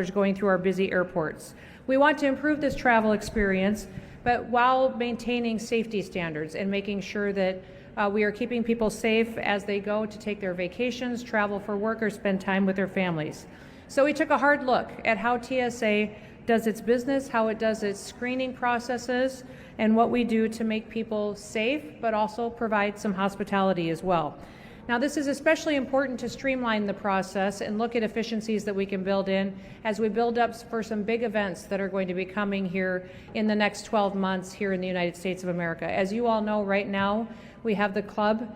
going through our busy airports. We want to improve this travel experience, but while maintaining safety standards and making sure that we are keeping people safe as they go to take their vacations, travel for work, or spend time with their families. So we took a hard look at how TSA does its business, how it does its screening processes, and what we do to make people safe, but also provide some hospitality as well. Now, this is especially important to streamline the process and look at efficiencies that we can build in as we build up for some big events that are going to be coming here in the next 12 months here in the United States of America. As you all know, right now, we have the club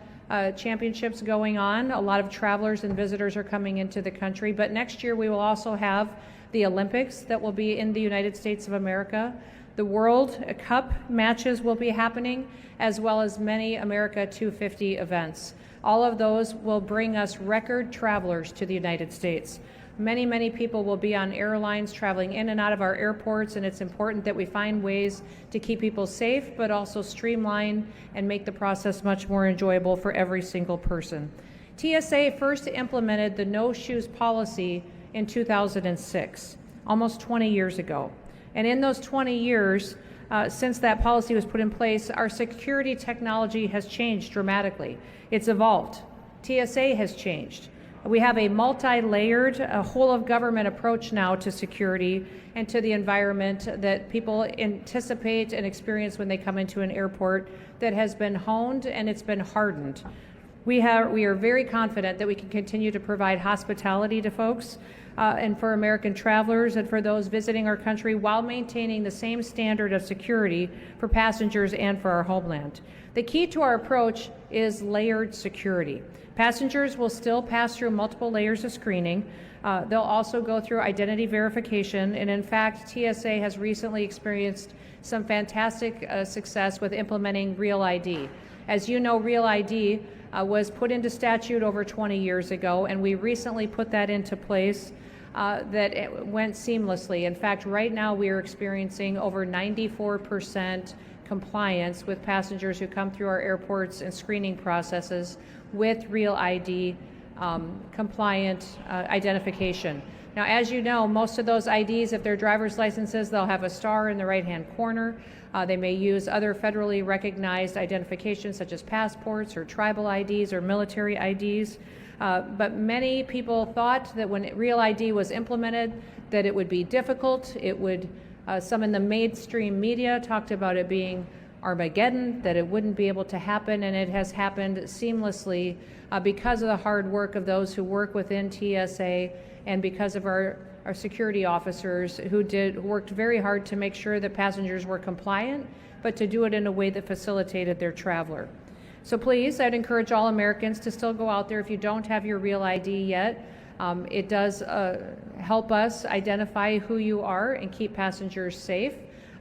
championships going on. A lot of travelers and visitors are coming into the country, but next year we will also have the Olympics that will be in the United States of America. The World Cup matches will be happening, as well as many America 250 events. All of those will bring us record travelers to the United States. Many, many people will be on airlines traveling in and out of our airports, and it's important that we find ways to keep people safe, but also streamline and make the process much more enjoyable for every single person. TSA first implemented the no shoes policy in 2006, almost 20 years ago. And in those 20 years, since that policy was put in place, our security technology has changed dramatically. It's evolved. TSA has changed. We have a multi-layered, whole of government approach now to security and to the environment that people anticipate and experience when they come into an airport that has been honed and it's been hardened. We are very confident that we can continue to provide hospitality to folks and for American travelers and for those visiting our country while maintaining the same standard of security for passengers and for our homeland. The key to our approach is layered security. Passengers will still pass through multiple layers of screening. They'll also go through identity verification, and in fact, TSA has recently experienced some fantastic success with implementing Real ID. As you know, Real ID was put into statute over 20 years ago, and we recently put that into place that it went seamlessly. In fact, right now we are experiencing over 94% compliance with passengers who come through our airports and screening processes with Real ID compliant identification. Now, as you know, most of those IDs, if they're driver's licenses, they'll have a star in the right-hand corner. They may use other federally recognized identifications such as passports or tribal IDs or military IDs. But many people thought that when Real ID was implemented that it would be difficult. It would, some in the mainstream media talked about it being Armageddon, that it wouldn't be able to happen, and it has happened seamlessly because of the hard work of those who work within TSA and because of our security officers who worked very hard to make sure that passengers were compliant, but to do it in a way that facilitated their traveler. So please, I'd encourage all Americans to still go out there if you don't have your Real ID yet. It does help us identify who you are and keep passengers safe,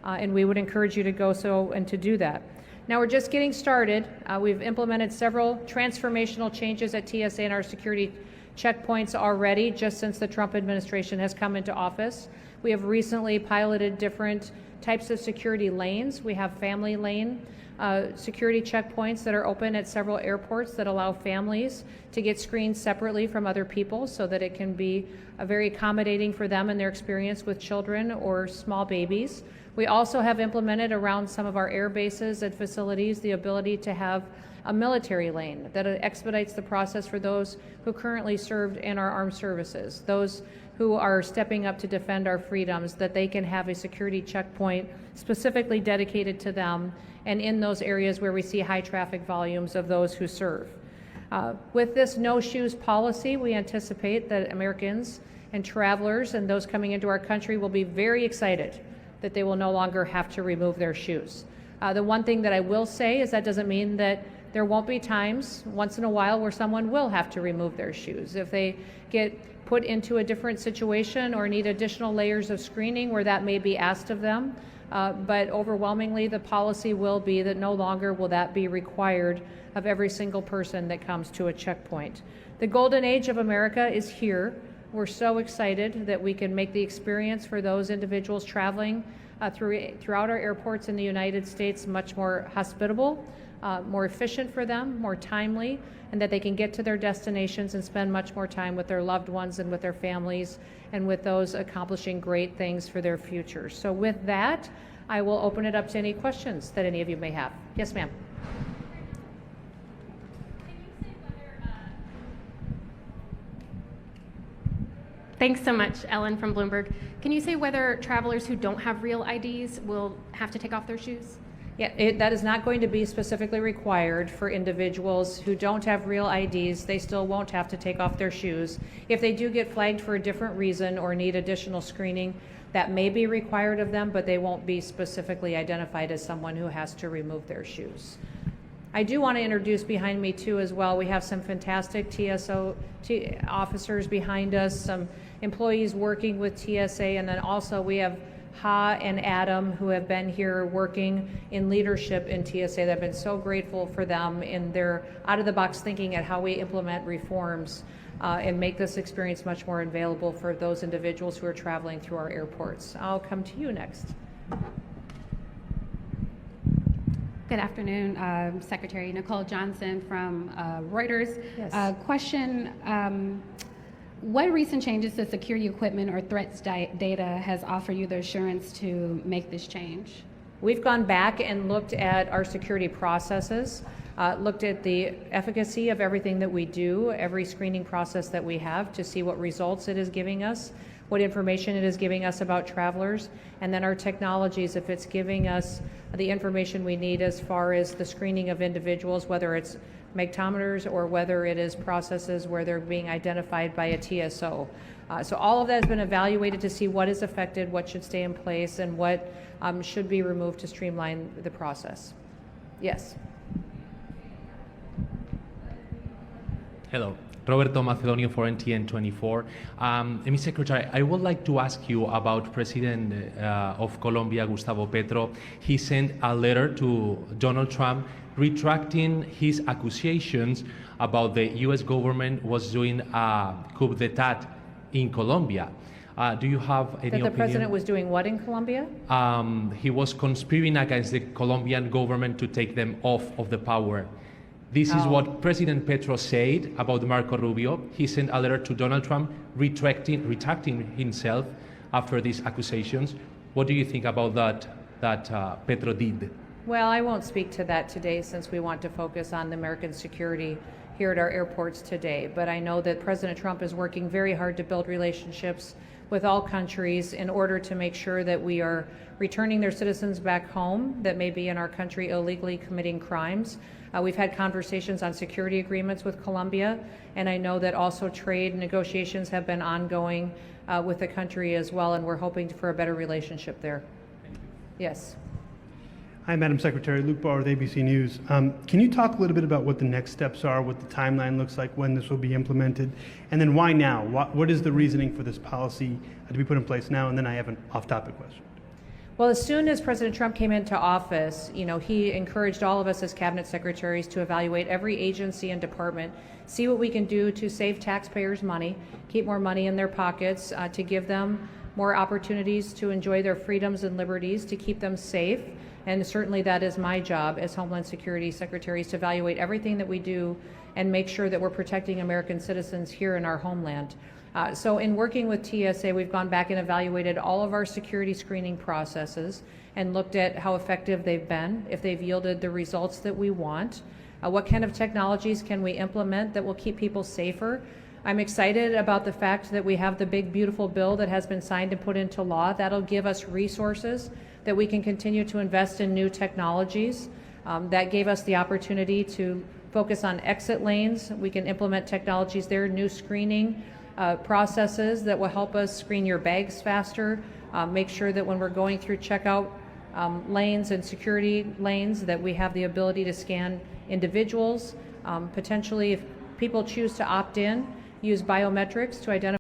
and we would encourage you to go so and to do that. Now, we're just getting started. We've implemented several transformational changes at TSA and our security checkpoints already just since the Trump administration has come into office. We have recently piloted different types of security lanes. We have family lane security checkpoints that are open at several airports that allow families to get screened separately from other people so that it can be very accommodating for them and their experience with children or small babies. We also have implemented around some of our air bases and facilities the ability to have a military lane that expedites the process for those who currently served in our armed services, those who are stepping up to defend our freedoms, that they can have a security checkpoint specifically dedicated to them and in those areas where we see high traffic volumes of those who serve. With this no shoes policy, we anticipate that Americans and travelers and those coming into our country will be very excited that they will no longer have to remove their shoes. The one thing that I will say is that doesn't mean that there won't be times once in a while where someone will have to remove their shoes. If they get put into a different situation or need additional layers of screening where that may be asked of them. But overwhelmingly, the policy will be that no longer will that be required of every single person that comes to a checkpoint. The golden age of America is here. We're so excited that we can make the experience for those individuals traveling throughout our airports in the United States much more hospitable, more efficient for them, more timely, and that they can get to their destinations and spend much more time with their loved ones and with their families and with those accomplishing great things for their future. So with that, I will open it up to any questions that any of you may have. Yes, ma'am. Thanks so much, Ellen from Bloomberg. Can you say whether travelers who don't have real IDs will have to take off their shoes? Yeah, that is not going to be specifically required for individuals who don't have real IDs. They still won't have to take off their shoes. If they do get flagged for a different reason or need additional screening, that may be required of them, but they won't be specifically identified as someone who has to remove their shoes. I do want to introduce behind me too as well, we have some fantastic TSO officers behind us, some employees working with TSA, and then also we have Ha and Adam who have been here working in leadership in TSA that have been so grateful for them in their out-of-the-box thinking at how we implement reforms and make this experience much more available for those individuals who are traveling through our airports. I'll come to you next. Good afternoon, Secretary Nicole Johnson from Reuters. Yes. Question, what recent changes to security equipment or threats data has offered you the assurance to make this change? We've gone back and looked at our security processes, looked at the efficacy of everything that we do, every screening process that we have to see what results it is giving us, what information it is giving us about travelers, and then our technologies, if it's giving us the information we need as far as the screening of individuals, whether it's magnetometers or whether it is processes where they're being identified by a TSO. So all of that has been evaluated to see what is affected, what should stay in place, and what should be removed to streamline the process. Yes. Hello. Roberto Macedonio for NTN24. Ms. Secretary, I would like to ask you about President of Colombia, Gustavo Petro. He sent a letter to Donald Trump retracting his accusations about the U.S. government was doing a coup d'etat in Colombia. Do you have any opinion? That the president was doing what in Colombia? He was conspiring against the Colombian government to take them off of the power. This is what President Petro said about Marco Rubio. He sent a letter to Donald Trump retracting himself after these accusations. What do you think about that Petro did? Well, I won't speak to that today since we want to focus on the American security here at our airports today. But I know that President Trump is working very hard to build relationships with all countries in order to make sure that we are returning their citizens back home that may be in our country illegally committing crimes. We've had conversations on security agreements with Colombia, and I know that also trade negotiations have been ongoing with the country as well, and we're hoping for a better relationship there. Yes. Hi, Madam Secretary. Luke Bauer with ABC News. Can you talk a little bit about what the next steps are, what the timeline looks like, when this will be implemented, and then why now? What is the reasoning for this policy to be put in place now? And then I have an off-topic question. Well, as soon as President Trump came into office, he encouraged all of us as cabinet secretaries to evaluate every agency and department, see what we can do to save taxpayers money, keep more money in their pockets, to give them more opportunities to enjoy their freedoms and liberties, to keep them safe. And certainly that is my job as Homeland Security Secretary, is to evaluate everything that we do and make sure that we're protecting American citizens here in our homeland. So in working with TSA, we've gone back and evaluated all of our security screening processes and looked at how effective they've been, if they've yielded the results that we want, what kind of technologies can we implement that will keep people safer. I'm excited about the fact that we have the big, beautiful bill that has been signed and put into law. That'll give us resources that we can continue to invest in new technologies. That gave us the opportunity to focus on exit lanes. We can implement technologies there, new screening processes that will help us screen your bags faster, make sure that when we're going through checkout lanes and security lanes that we have the ability to scan individuals. Potentially, if people choose to opt in, use biometrics to identify